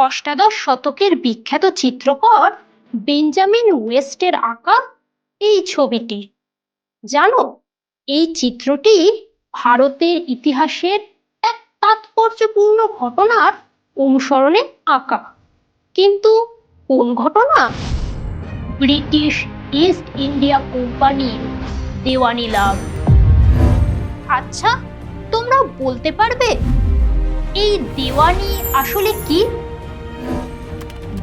অষ্টাদশ শতকের বিখ্যাত চিত্রকর বেঞ্জামিন ওয়েস্টের আঁকা এই ছবিটি। জানো, এই চিত্রটি ভারতের ইতিহাসের এক তাৎপর্যপূর্ণ ঘটনার অনুসরণে আঁকা। কিন্তু কোন ঘটনা? ব্রিটিশ ইস্ট ইন্ডিয়া কোম্পানির দেওয়ানি লাভ। আচ্ছা, তোমরা বলতে পারবে এই দেওয়ানি আসলে কি?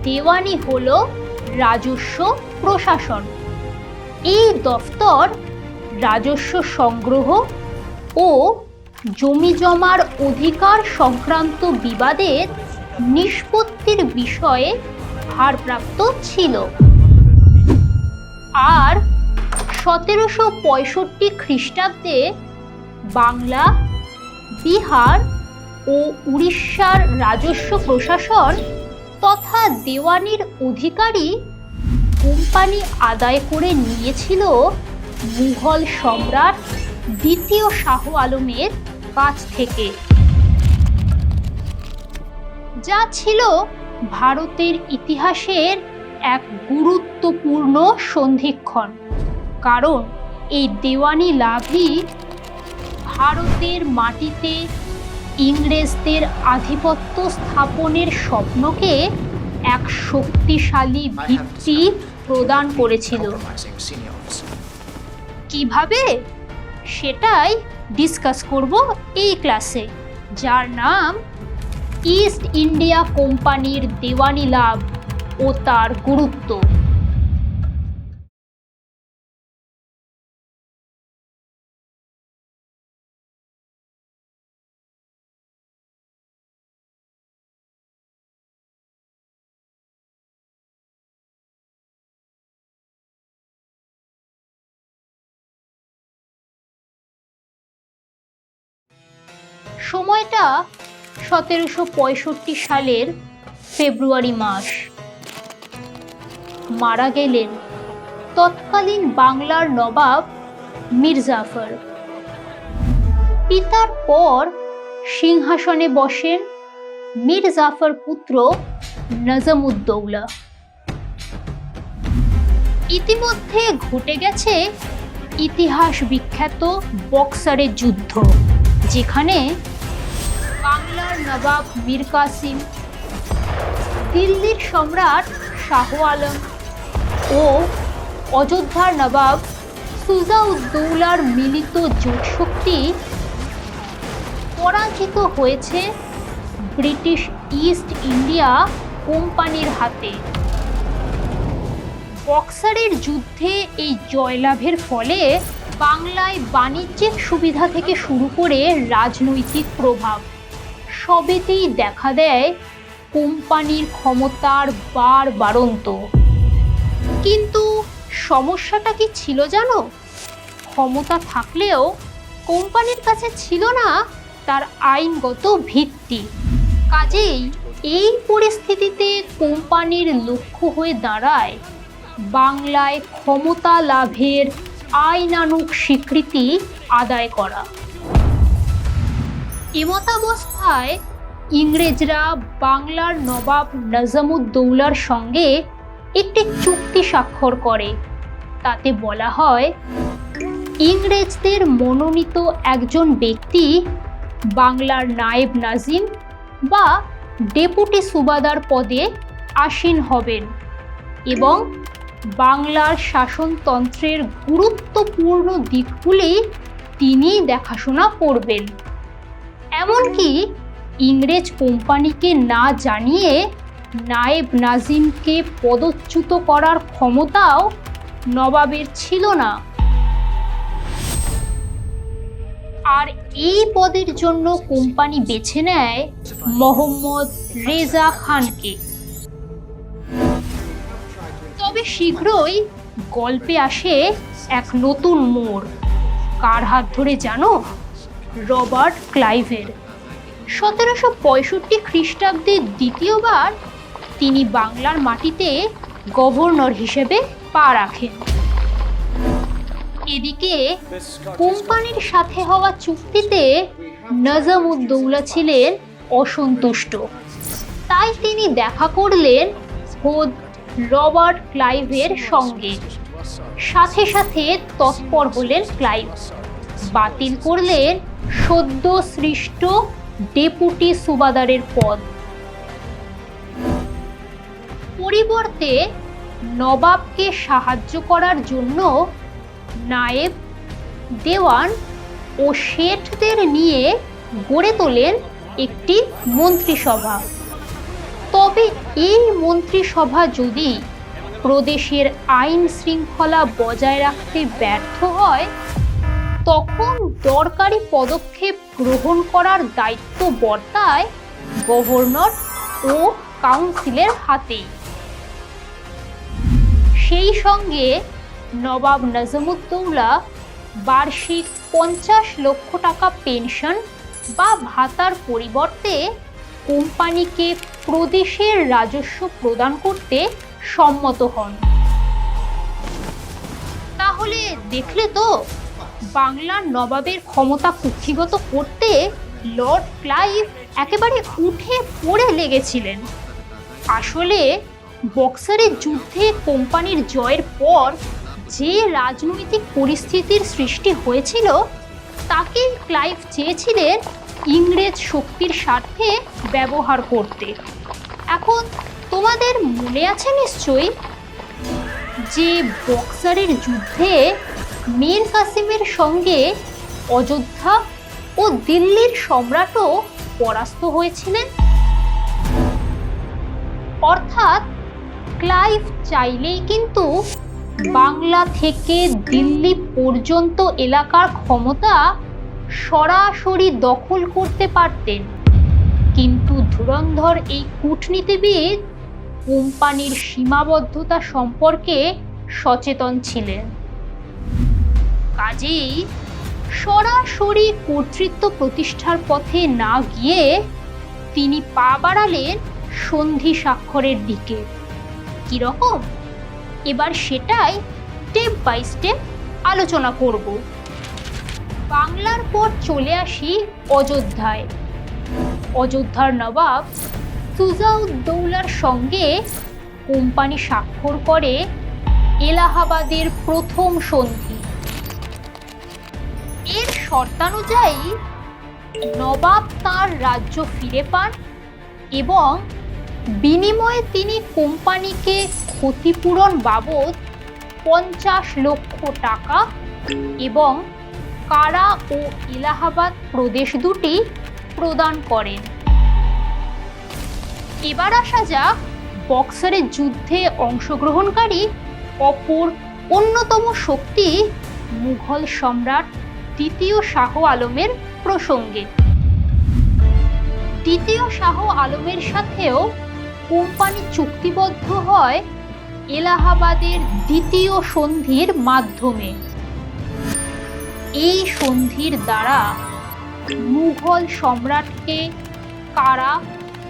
দেওয়ানি হলো রাজস্ব প্রশাসন। এই দফতর রাজস্ব সংগ্রহ ও জমি জমার অধিকার সংক্রান্ত বিবাদের নিষ্পত্তির বিষয়ে ভারপ্রাপ্ত ছিল। আর 1765 খ্রিস্টাব্দে বাংলা, বিহার ও উড়িষ্যার রাজস্ব প্রশাসন তথা দেওয়ানির অধিকারী কোম্পানি আদায় করে নিয়েছিল মুঘল সম্রাট দ্বিতীয় শাহ আলমের কাছ থেকে, যা ছিল ভারতের ইতিহাসের এক গুরুত্বপূর্ণ সন্ধিক্ষণ। কারণ এই দেওয়ানি লাভই ভারতের মাটিতে ইংরেজদের আধিপত্য স্থাপনের স্বপ্নকে এক শক্তিশালী ভিত্তি প্রদান করেছিল। কিভাবে, সেটাই ডিসকাস করব এই ক্লাসে, যার নাম ইস্ট ইন্ডিয়া কোম্পানির দেওয়ানি লাভ ও তার গুরুত্ব। সময়টা 1765 সালের ফেব্রুয়ারি মাস। মারা গেলেন তৎকালীন বাংলার নবাব মীর জাফর। পিতার পর সিংহাসনে বসেন মীর জাফর পুত্র নজম-উদ-দৌলা। ইতিমধ্যে ঘটে গেছে ইতিহাস বিখ্যাত বক্সারের যুদ্ধ, যেখানে বাংলার নবাব মীর কাসিম, দিল্লির সম্রাট শাহ আলম ও অযোধ্যার নবাব সুজা-উদ-দৌলার মিলিত জোটশক্তি পরাজিত হয়েছে ব্রিটিশ ইস্ট ইন্ডিয়া কোম্পানির হাতে। বক্সারের যুদ্ধে এই জয়লাভের ফলে বাংলায় বাণিজ্যিক সুবিধা থেকে শুরু করে রাজনৈতিক প্রভাব সবেতেই দেখা দেয় কোম্পানির ক্ষমতার বাড়ন্ত। কিন্তু সমস্যাটা কি ছিল জানো? ক্ষমতা থাকলেও কোম্পানির কাছে ছিল না তার আইনগত ভিত্তি। কাজেই এই পরিস্থিতিতে কোম্পানির লক্ষ্য হয়ে দাঁড়ায় বাংলায় ক্ষমতা লাভের আইনানুগ স্বীকৃতি আদায় করা। এমতাবস্থায় ইংরেজরা বাংলার নবাব নজম-উদ-দৌলার সঙ্গে একটি চুক্তি স্বাক্ষর করে। তাতে বলা হয়, ইংরেজদের মনোনীত একজন ব্যক্তি বাংলার নায়েব নাজিম বা ডেপুটি সুবাদার পদে আসীন হবেন এবং বাংলার শাসনতন্ত্রের গুরুত্বপূর্ণ দিকগুলি তিনি দেখাশোনা করবেন। এমনকি ইংরেজ কোম্পানিকে না জানিয়ে নায়েব নাজিমকে পদচ্যুত করার ক্ষমতাও নবাবের ছিল না। আর এই পদের জন্য কোম্পানি বেছে নেয় মোহাম্মদ রেজা খানকে। তবে শীঘ্রই গল্পে আসে এক নতুন মোড়। কার হাত ধরে জানো? রবার্ট ক্লাইভের। 1765 খ্রিস্টাব্দে দ্বিতীয়বার তিনি বাংলার মাটিতে গভর্নর হিসেবে পা রাখেন। এদিকে কোম্পানির সাথে হওয়া চুক্তিতে নজম-উদ-দৌলা ছিলেন অসন্তুষ্ট। তাই তিনি দেখা করলেন খোদ রবার্ট ক্লাইভের সঙ্গে। সাথে সাথে তৎপর হলেন ক্লাইভ, বাতিল করলেন সদ্য সৃষ্ট ডেপুটি সুবাদারের পদ। পরিবর্তে নবাবকে সাহায্য করার জন্য নায়েব, দেওয়ান ও শেঠদের নিয়ে গড়ে তোলেন একটি মন্ত্রিসভা। তবে এই মন্ত্রিসভা যদি প্রদেশের আইন শৃঙ্খলা বজায় রাখতে ব্যর্থ হয়, তখন দরকারি পদক্ষেপ গ্রহণ করার দায়িত্ব বর্তায় গভর্নর ও কাউন্সিলের হাতেই। সেই সঙ্গে নবাব নজমুদ্দৌলা বার্ষিক 50 লক্ষ টাকা পেনশন বা ভাতার পরিবর্তে কোম্পানিকে প্রদেশের রাজস্ব প্রদান করতে সম্মত হন। তাহলে দেখলে তো, বাংলার নবাবের ক্ষমতা কুক্ষিগত করতে লর্ড ক্লাইভ একেবারে উঠে পড়ে লেগেছিলেন। আসলে বক্সারের যুদ্ধে কোম্পানির জয়ের পর যে রাজনৈতিক পরিস্থিতির সৃষ্টি হয়েছিল, তাকেই ক্লাইভ চেয়েছিলেন ইংরেজ শক্তির স্বার্থে ব্যবহার করতে। এখন তোমাদের মনে আছে নিশ্চয়ই যে বক্সারের যুদ্ধে মীর কাসিমের সঙ্গে অযোধ্যা ও দিল্লির সম্রাটও পরাস্ত হয়েছিলেন। অর্থাৎ ক্লাইভ চাইলেই কিন্তু বাংলা থেকে দিল্লি পর্যন্ত এলাকার ক্ষমতা সরাসরি দখল করতে পারতেন, কিন্তু ধুরন্ধর এই কূটনীতিবিদ কোম্পানির সীমাবদ্ধতা সম্পর্কে সচেতন ছিলেন। কাজেই সরাসরি কর্তৃত্ব প্রতিষ্ঠার পথে না গিয়ে তিনি পা বাড়ালেন সন্ধি স্বাক্ষরের দিকে। কিরকম? এবার সেটাই স্টেপ বাই স্টেপ আলোচনা করব। বাংলার পর চলে আসি অযোধ্যায়। অযোধ্যার নবাব সুজা-উদ-দৌলার সঙ্গে কোম্পানি স্বাক্ষর করে এলাহাবাদের প্রথম সন্ধি। এর শর্তানুযায়ী নবাব তার রাজ্য ফিরে পান এবং বিনিময়ে তিনি কোম্পানিকে ক্ষতিপূরণ বাবদ 50 লক্ষ টাকা এবং কারা ও এলাহাবাদ প্রদেশ দুটি প্রদান করেন। এবার আসা যাক বক্সারের যুদ্ধে অংশগ্রহণকারী অপর অন্যতম শক্তি মুঘল সম্রাট দ্বিতীয় শাহ আলমের প্রসঙ্গে। দ্বিতীয় শাহ আলমের সাথেও কোম্পানি চুক্তিবদ্ধ হয় এলাহাবাদের দ্বিতীয় সন্ধির মাধ্যমে। এই সন্ধির দ্বারা মুঘল সম্রাটকে কারা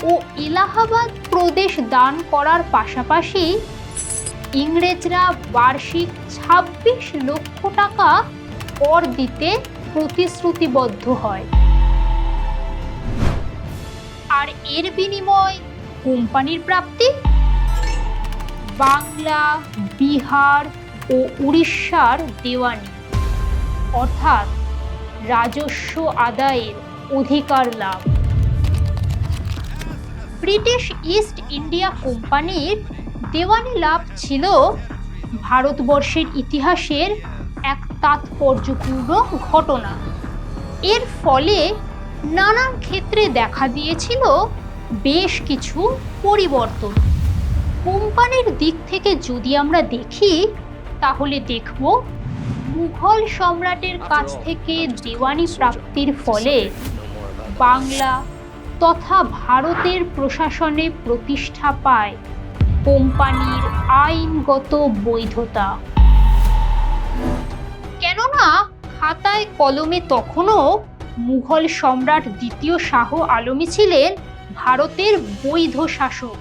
ও এলাহাবাদ প্রদেশ দান করার পাশাপাশি ইংরেজরা বার্ষিক 26 লক্ষ টাকা কর দিতে প্রতিশ্রুতিবদ্ধ হয়। আর এর বিনিময় কোম্পানির প্রাপ্তি বাংলা, বিহার ও উড়িষ্যার দেওয়ানি, অর্থাৎ রাজস্ব আদায়ের অধিকার লাভ। ব্রিটিশ ইস্ট ইন্ডিয়া কোম্পানির দেওয়ানি লাভ ছিল ভারতবর্ষের ইতিহাসের এক তাৎপর্যপূর্ণ ঘটনা। এর ফলে নানান ক্ষেত্রে দেখা দিয়েছিল বেশ কিছু পরিবর্তন। কোম্পানির দিক থেকে যদি আমরা দেখি, তাহলে দেখব মুঘল সম্রাটের কাছ থেকে দেওয়ানি প্রাপ্তির ফলে বাংলা তথা ভারতের প্রশাসনে প্রতিষ্ঠা পায় কোম্পানির আইনগত বৈধতা। কেননা খাতায় কলমে তখনও মুঘল সম্রাট দ্বিতীয় শাহ আলমই ছিলেন ভারতের বৈধ শাসক।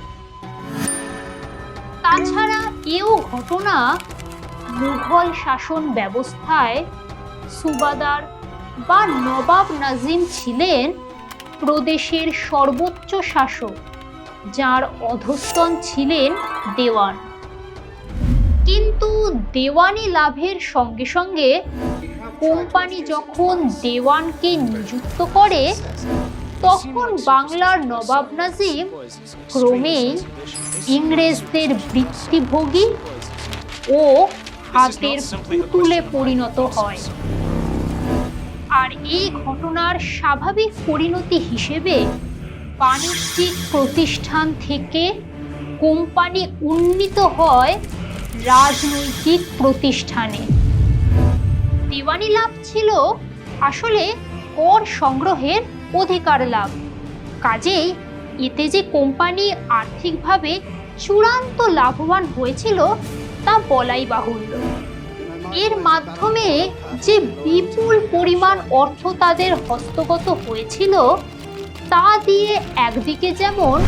তাছাড়া এও ঘটনা মুঘল শাসন ব্যবস্থায় সুবাদার বা নবাব নাজিম ছিলেন প্রদেশের সর্বোচ্চ শাসক যার অধস্তন ছিলেন দেওয়ান। কিন্তু দেওয়ানি লাভের সঙ্গে সঙ্গে কোম্পানি যখন দেওয়ানকে নিযুক্ত করে, তখন বাংলার নবাব নাজিম ক্রমেই ইংরেজদের বৃত্তিভোগী ও হাতের পুতুলে পরিণত হয়। আর এই ঘটনার স্বাভাবিক পরিণতি হিসেবে বাণিজ্যিক প্রতিষ্ঠান থেকে কোম্পানি উন্নীত হয় রাজনৈতিক প্রতিষ্ঠানে। দেওয়ানি লাভ ছিল আসলে কর সংগ্রহের অধিকার লাভ, কাজেই এতে যে কোম্পানি আর্থিকভাবে চূড়ান্ত লাভবান হয়েছিল তা বলাই বাহুল্য। এর মাধ্যমে যে বিপুল পরিমাণ অর্থ তাদের হস্তগত হয়েছিল, তা দিয়ে একদিকে যেমন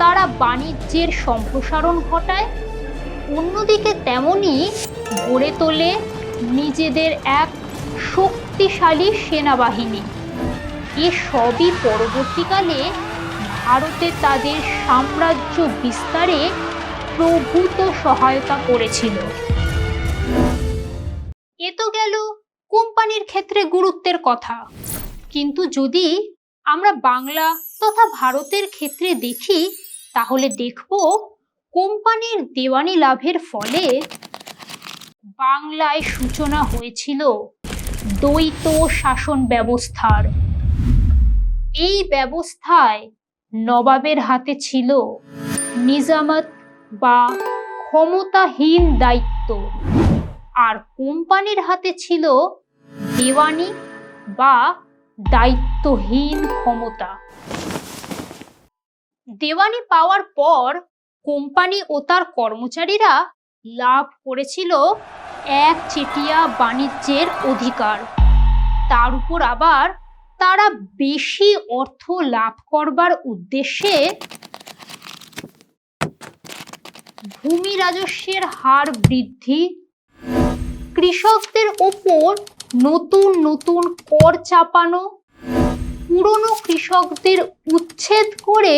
তারা বাণিজ্যের সম্প্রসারণ ঘটায়, অন্যদিকে তেমনই গড়ে তোলে নিজেদের এক শক্তিশালী সেনাবাহিনী। এসবই পরবর্তীকালে ভারতে তাদের সাম্রাজ্য বিস্তারে প্রভূত সহায়তা করেছিল। এ তো গেল কোম্পানির ক্ষেত্রে গুরুত্বের কথা, কিন্তু যদি আমরা বাংলা তথা ভারতের ক্ষেত্রে দেখি, তাহলে দেখব কোম্পানির দেওয়ানি লাভের ফলে বাংলায় সূচনা হয়েছিল দ্বৈত শাসন ব্যবস্থার। এই ব্যবস্থায় নবাবের হাতে ছিল নিজামত বা ক্ষমতাহীন দায়িত্ব, আর কোম্পানির হাতে ছিল দেওয়ানি বা দায়িত্বহীন ক্ষমতা। দেওয়ানি পাওয়ার পর কোম্পানি ও তার কর্মচারীরা লাভ করেছিল একচেটিয়া বাণিজ্যের অধিকার। তার উপর আবার তারা বেশি অর্থ লাভ করবার উদ্দেশ্যে ভূমি রাজস্বের হার বৃদ্ধি, কৃষকদের ওপর নতুন নতুন কর চাপানো, পুরনো কৃষকদের উচ্ছেদ করে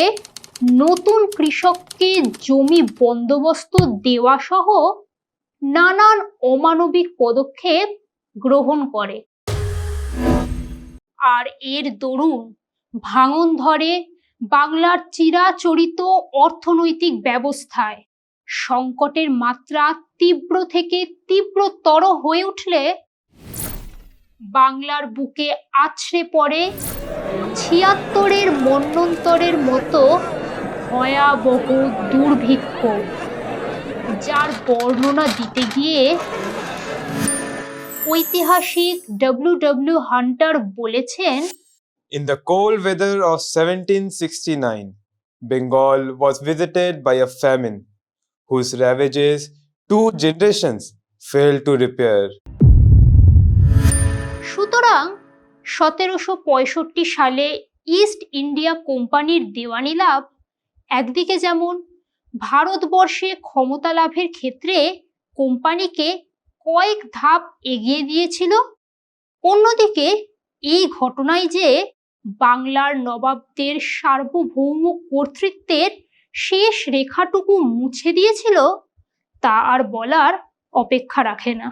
নতুন কৃষককে জমি বন্দোবস্ত দেওয়া সহ নানান অমানবিক পদক্ষেপ গ্রহণ করে। আর এর দরুন ভাঙন ধরে বাংলার চিরাচরিত অর্থনৈতিক ব্যবস্থায়। সংকটের মাত্রা তীব্র থেকে তীব্রতর হয়ে উঠলে বাংলার বুকে আছড়ে পড়ে ৭৬-এর মন্বন্তরের মতো ভয়াবহ দুর্ভিক্ষ, যার বর্ণনা দিতে গিয়ে ঐতিহাসিক ডব্লিউ হান্টার বলেছেন, In the cold weather of 1769, Bengal was visited by a famine whose ravages 2 generations failed to repair. সুতরাং ১৭৬৫ সালে ইস্ট ইন্ডিয়া কোম্পানির দেওয়ানি লাভ একদিকে যেমন ভারতবর্ষে ক্ষমতা লাভের ক্ষেত্রে কোম্পানিকে কয়েক ধাপ এগিয়ে দিয়েছিল, অন্যদিকে এই ঘটনায় যে বাংলার নবাবদের সার্বভৌম কর্তৃত্বের শেষ রেখাটুকু মুছে দিয়েছিল, তা আর বলার অপেক্ষা রাখে না।